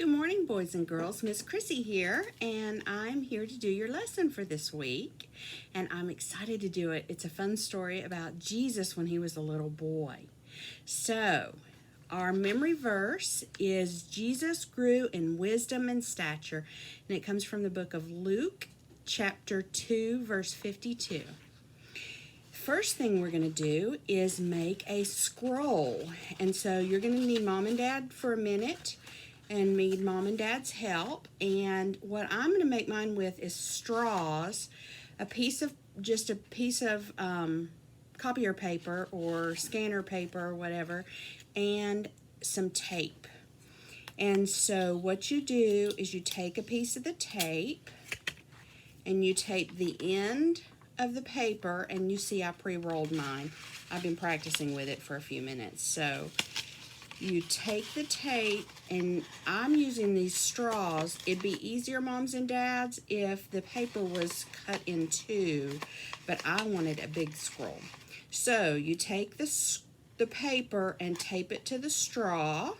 Good morning, boys and girls. Miss Chrissy here, and I'm here to do your lesson for this week. And I'm excited to do it. It's a fun story about Jesus when he was a little boy. So, our memory verse is Jesus grew in wisdom and stature, and it comes from the book of Luke, chapter 2, verse 52. First thing we're going to do is make a scroll. And so you're going to need Mom and Dad for a minute and need Mom and Dad's help. And what I'm going to make mine with is straws, a piece of copier paper or scanner paper or whatever, and some tape. And so what you do is you take a piece of the tape and you tape the end of the paper, and you see I pre-rolled mine. I've been practicing with it for a few minutes. So you take the tape, and I'm using these straws. It'd be easier, moms and dads, if the paper was cut in two, but I wanted a big scroll. So you take the paper and tape it to the straw,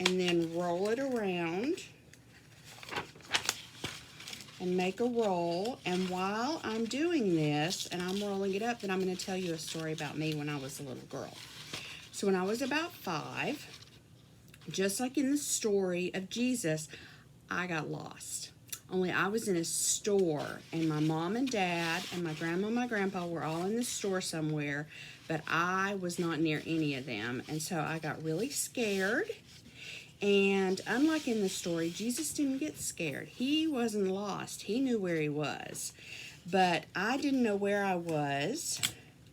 and then roll it around and make a roll. And while I'm doing this and I'm rolling it up, then I'm going to tell you a story about me when I was a little girl. So when I was about 5, just like in the story of Jesus, I got lost. Only I was in a store, and my mom and dad and my grandma and my grandpa were all in the store somewhere, but I was not near any of them. And so I got really scared. And unlike in the story, Jesus didn't get scared. He wasn't lost. He knew where he was. But I didn't know where I was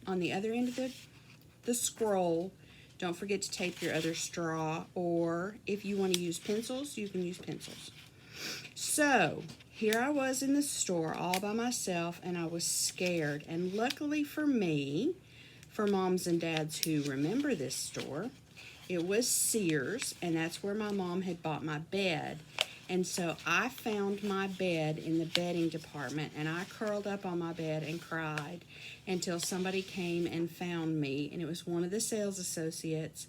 on the other end of the scroll. Don't forget to tape your other straw, or if you want to use pencils, you can use pencils. So here I was in the store all by myself, and I was scared. And luckily for me, for moms and dads who remember this store, it was Sears, and that's where my mom had bought my bed. And so I found my bed in the bedding department, and I curled up on my bed and cried until somebody came and found me, and it was one of the sales associates.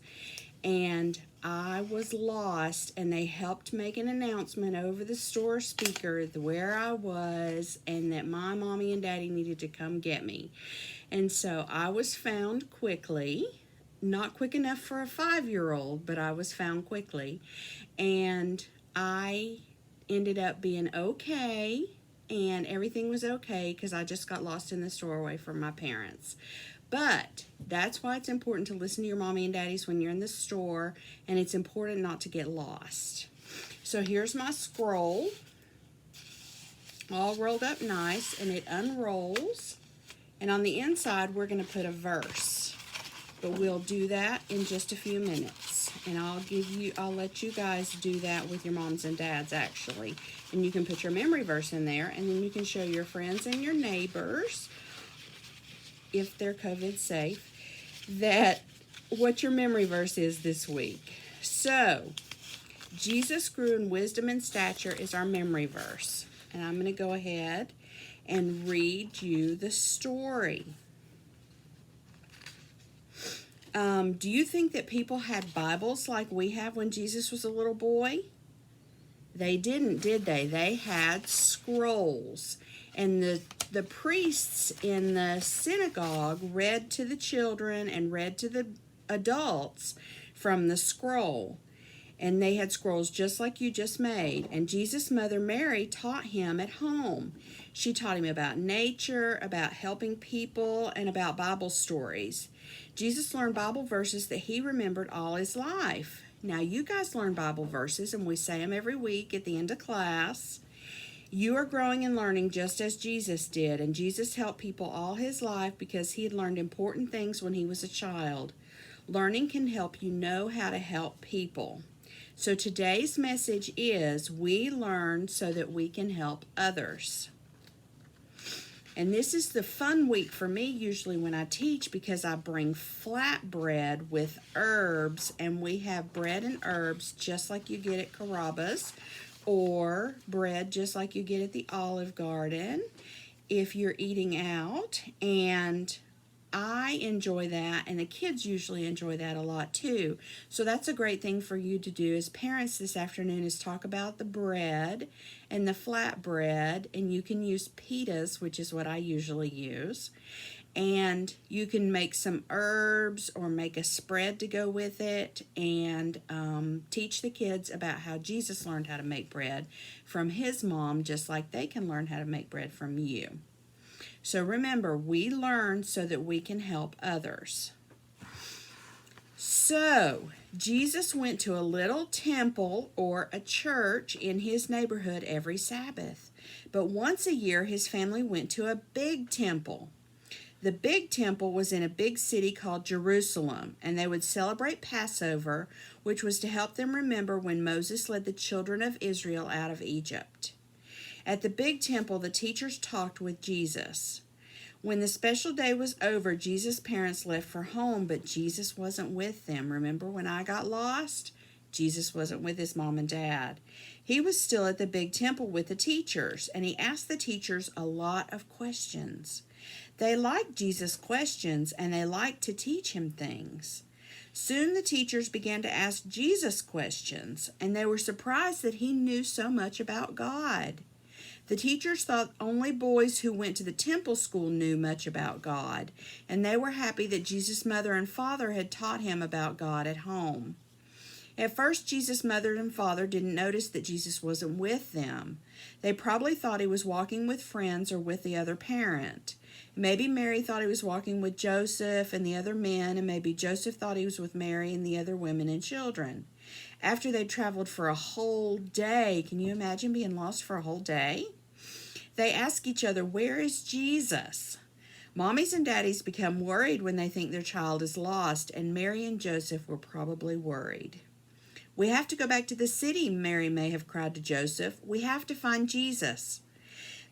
And I was lost, and they helped make an announcement over the store speaker where I was and that my mommy and daddy needed to come get me. And so I was found quickly. Not quick enough for a 5-year-old, but I was found quickly. And I ended up being okay, and everything was okay because I just got lost in the store away from my parents. But that's why it's important to listen to your mommy and daddies when you're in the store, and it's important not to get lost. So here's my scroll, all rolled up nice, and it unrolls. And on the inside, we're going to put a verse. But we'll do that in just a few minutes. And I'll let you guys do that with your moms and dads, actually. And you can put your memory verse in there, and then you can show your friends and your neighbors, if they're COVID safe, that what your memory verse is this week. So, Jesus grew in wisdom and stature is our memory verse. And I'm going to go ahead and read you the story. Do you think that people had Bibles like we have when Jesus was a little boy? They didn't, did they? They had scrolls. And the priests in the synagogue read to the children and read to the adults from the scroll. And they had scrolls just like you just made. And Jesus' mother Mary taught him at home. She taught him about nature, about helping people, and about Bible stories. Jesus learned Bible verses that he remembered all his life. Now, you guys learn Bible verses, and we say them every week at the end of class. You are growing and learning just as Jesus did, and Jesus helped people all his life because he had learned important things when he was a child. Learning can help you know how to help people. So today's message is, we learn so that we can help others. And this is the fun week for me usually when I teach, because I bring flatbread with herbs, and we have bread and herbs just like you get at Carrabba's, or bread just like you get at the Olive Garden if you're eating out. And I enjoy that, and the kids usually enjoy that a lot too. So that's a great thing for you to do as parents this afternoon, is talk about the bread and the flat bread, and you can use pitas, which is what I usually use. And you can make some herbs or make a spread to go with it, and teach the kids about how Jesus learned how to make bread from his mom, just like they can learn how to make bread from you. So remember, we learn so that we can help others. So Jesus went to a little temple or a church in his neighborhood every Sabbath. But once a year, his family went to a big temple. The big temple was in a big city called Jerusalem, and they would celebrate Passover, which was to help them remember when Moses led the children of Israel out of Egypt. At the big temple, the teachers talked with Jesus. When the special day was over, Jesus' parents left for home, but Jesus wasn't with them. Remember when I got lost? Jesus wasn't with his mom and dad. He was still at the big temple with the teachers, and he asked the teachers a lot of questions. They liked Jesus' questions, and they liked to teach him things. Soon the teachers began to ask Jesus questions, and they were surprised that he knew so much about God. The teachers thought only boys who went to the temple school knew much about God, and they were happy that Jesus' mother and father had taught him about God at home. At first, Jesus' mother and father didn't notice that Jesus wasn't with them. They probably thought he was walking with friends or with the other parent. Maybe Mary thought he was walking with Joseph and the other men, and maybe Joseph thought he was with Mary and the other women and children. After they'd traveled for a whole day, can you imagine being lost for a whole day? They ask each other, "Where is Jesus?" Mommies and daddies become worried when they think their child is lost, and Mary and Joseph were probably worried. "We have to go back to the city," Mary may have cried to Joseph. "We have to find Jesus."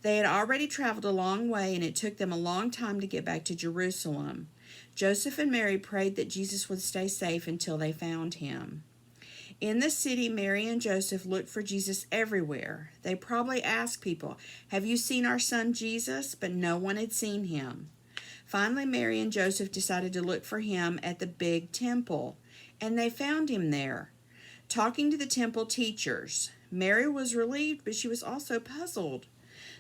They had already traveled a long way, and it took them a long time to get back to Jerusalem. Joseph and Mary prayed that Jesus would stay safe until they found him. In the city, Mary and Joseph looked for Jesus everywhere. They probably asked people, "Have you seen our son Jesus?" But no one had seen him. Finally, Mary and Joseph decided to look for him at the big temple, and they found him there, talking to the temple teachers. Mary was relieved, but she was also puzzled.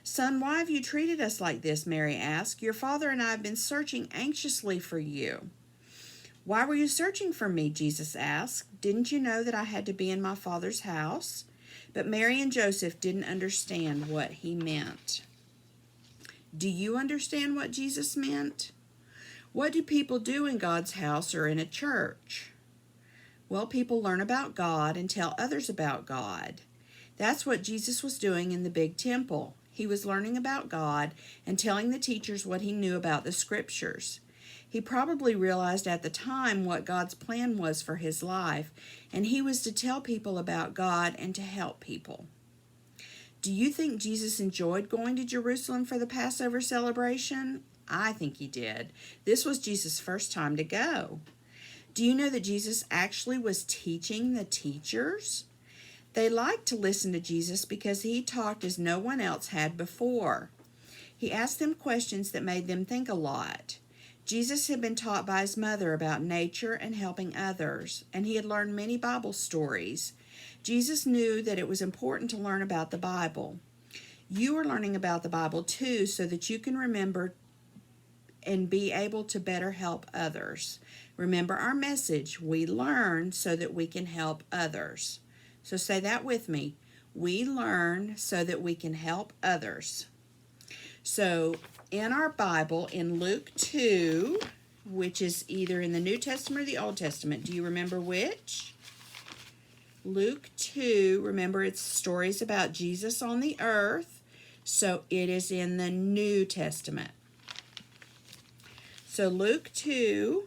"Son, why have you treated us like this?" Mary asked. "Your father and I have been searching anxiously for you." "Why were you searching for me?" Jesus asked. "Didn't you know that I had to be in my Father's house?" But Mary and Joseph didn't understand what he meant. Do you understand what Jesus meant? What do people do in God's house or in a church? Well, people learn about God and tell others about God. That's what Jesus was doing in the big temple. He was learning about God and telling the teachers what he knew about the scriptures. He probably realized at the time what God's plan was for his life, and he was to tell people about God and to help people. Do you think Jesus enjoyed going to Jerusalem for the Passover celebration? I think he did. This was Jesus' first time to go. Do you know that Jesus actually was teaching the teachers? They liked to listen to Jesus because he talked as no one else had before. He asked them questions that made them think a lot. Jesus had been taught by his mother about nature and helping others, and he had learned many Bible stories. Jesus knew that it was important to learn about the Bible. You are learning about the Bible too, so that you can remember and be able to better help others. Remember our message: we learn so that we can help others. So say that with me. We learn so that we can help others. So in our Bible, in Luke 2, which is either in the New Testament or the Old Testament, do you remember which? Luke 2, remember it's stories about Jesus on the earth, so it is in the New Testament. So Luke 2,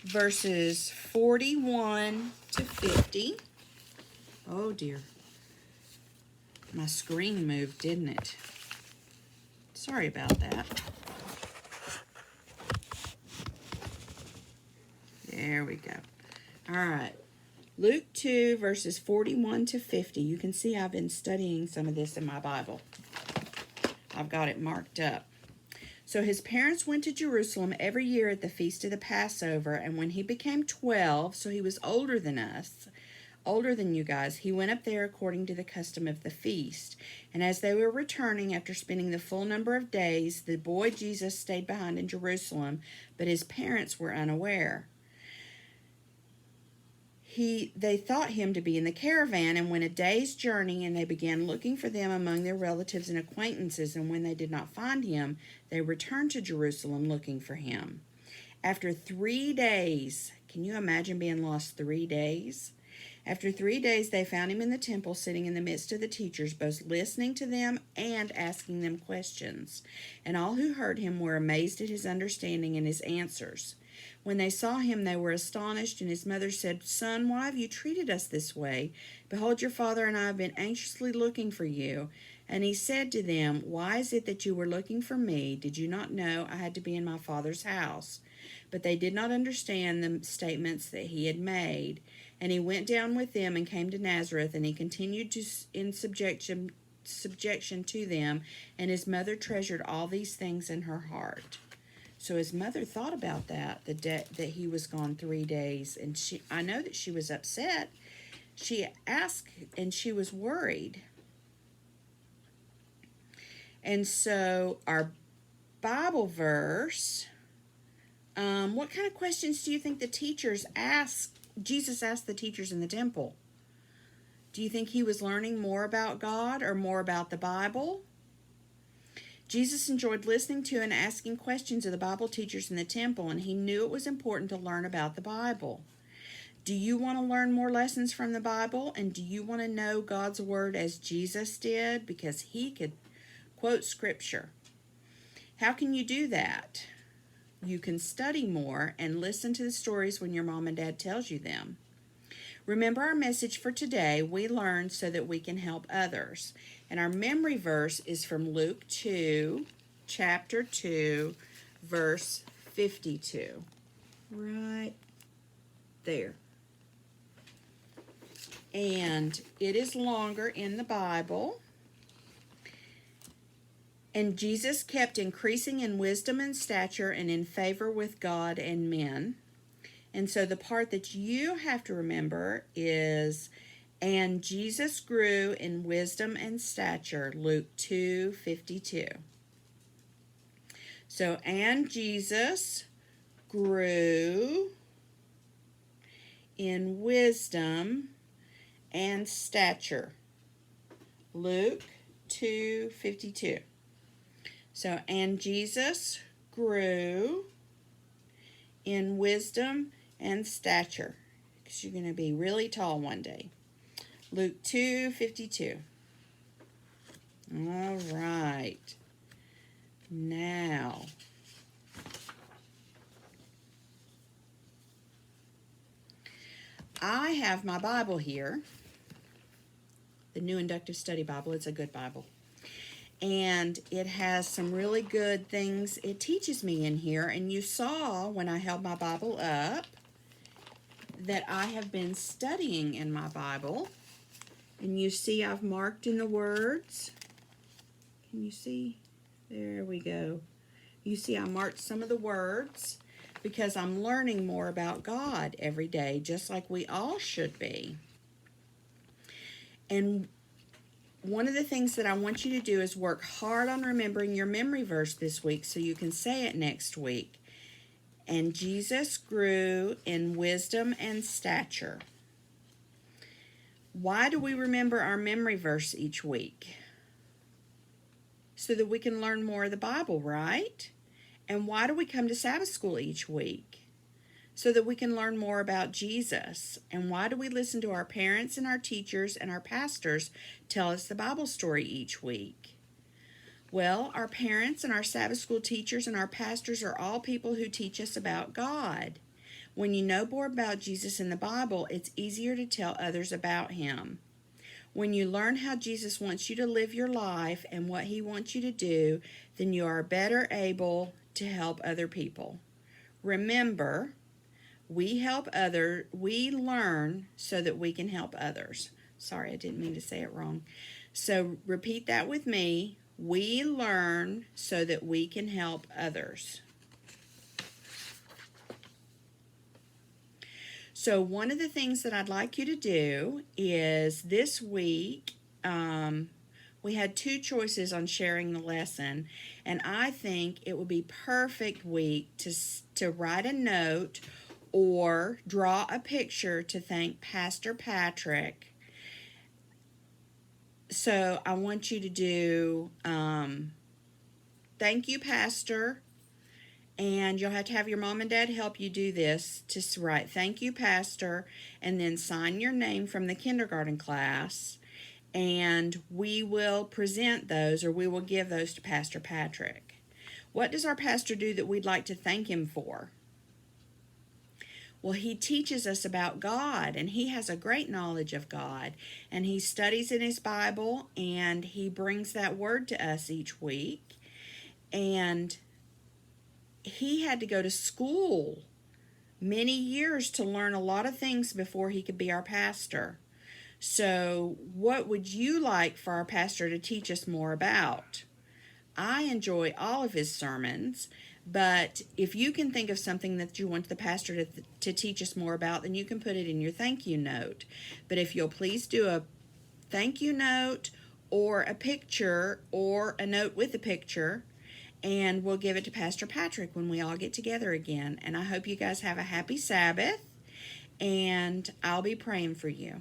verses 41 to 50. Oh dear, my screen moved, didn't it? Sorry about that. There we go. All right. Luke 2, verses 41 to 50. You can see I've been studying some of this in my Bible. I've got it marked up. So his parents went to Jerusalem every year at the feast of the Passover, and when he became 12, so he was older than us, older than you guys, he went up there according to the custom of the feast. And as they were returning after spending the full number of days, the boy Jesus stayed behind in Jerusalem, but his parents were unaware. They thought him to be in the caravan and went a day's journey, and they began looking for them among their relatives and acquaintances, and when they did not find him, they returned to Jerusalem looking for him. After 3 days, can you imagine being lost 3 days? After 3 days, they found him in the temple, sitting in the midst of the teachers, both listening to them and asking them questions. And all who heard him were amazed at his understanding and his answers. When they saw him, they were astonished, and his mother said, "Son, why have you treated us this way? Behold, your father and I have been anxiously looking for you." And he said to them, "Why is it that you were looking for me? Did you not know I had to be in my father's house?" But they did not understand the statements that he had made. And he went down with them and came to Nazareth, and he continued in subjection to them, and his mother treasured all these things in her heart. So his mother thought about that, that he was gone 3 days, and I know that she was upset. She asked, and she was worried. And so our Bible verse, what kind of questions do you think the teachers asked? Jesus asked the teachers in the temple. Do you think he was learning more about God or more about the Bible? Jesus enjoyed listening to and asking questions of the Bible teachers in the temple, and he knew it was important to learn about the Bible. Do you want to learn more lessons from the Bible? And do you want to know God's Word as Jesus did? Because he could quote Scripture. How can you do that? You can study more and listen to the stories when your mom and dad tells you them. Remember our message for today, we learn so that we can help others. And our memory verse is from Luke 2, chapter 2, verse 52. Right there. And it is longer in the Bible. And Jesus kept increasing in wisdom and stature and in favor with God and men. And so the part that you have to remember is, and Jesus grew in wisdom and stature, Luke 2:52. So, and Jesus grew in wisdom and stature, Luke 2:52. So, and Jesus grew in wisdom and stature, because you're going to be really tall one day. Luke 2:52. All right. Now, I have my Bible here, the New Inductive Study Bible. It's a good Bible. And it has some really good things it teaches me in here. And you saw when I held my Bible up that I have been studying in my Bible. And you see I've marked in the words. Can you see? There we go. You see I marked some of the words because I'm learning more about God every day, just like we all should be. And one of the things that I want you to do is work hard on remembering your memory verse this week so you can say it next week. And Jesus grew in wisdom and stature. Why do we remember our memory verse each week? So that we can learn more of the Bible, right? And why do we come to Sabbath school each week? So that we can learn more about Jesus. And why do we listen to our parents and our teachers and our pastors tell us the Bible story each week? Well, our parents and our Sabbath school teachers and our pastors are all people who teach us about God. When you know more about Jesus in the Bible, it's easier to tell others about him. When you learn how Jesus wants you to live your life and what he wants you to do, then you are better able to help other people. Remember, we learn so that we can help others. Sorry, I didn't mean to say it wrong. So repeat that with me. We learn so that we can help others. So one of the things that I'd like you to do is this week, we had 2 choices on sharing the lesson, and I think it would be perfect week to write a note or draw a picture to thank Pastor Patrick. So I want you to do thank you, Pastor. And you'll have to have your mom and dad help you do this. Just write, thank you, Pastor, and then sign your name from the kindergarten class. And we will present those, or we will give those to Pastor Patrick. What does our pastor do that we'd like to thank him for? Well, he teaches us about God, and he has a great knowledge of God. And he studies in his Bible, and he brings that word to us each week. And he had to go to school many years to learn a lot of things before he could be our pastor. So what would you like for our pastor to teach us more about? I enjoy all of his sermons, but if you can think of something that you want the pastor to teach us more about, then you can put it in your thank you note. But if you'll please do a thank you note or a picture or a note with a picture, and we'll give it to Pastor Patrick when we all get together again. And I hope you guys have a happy Sabbath, and I'll be praying for you.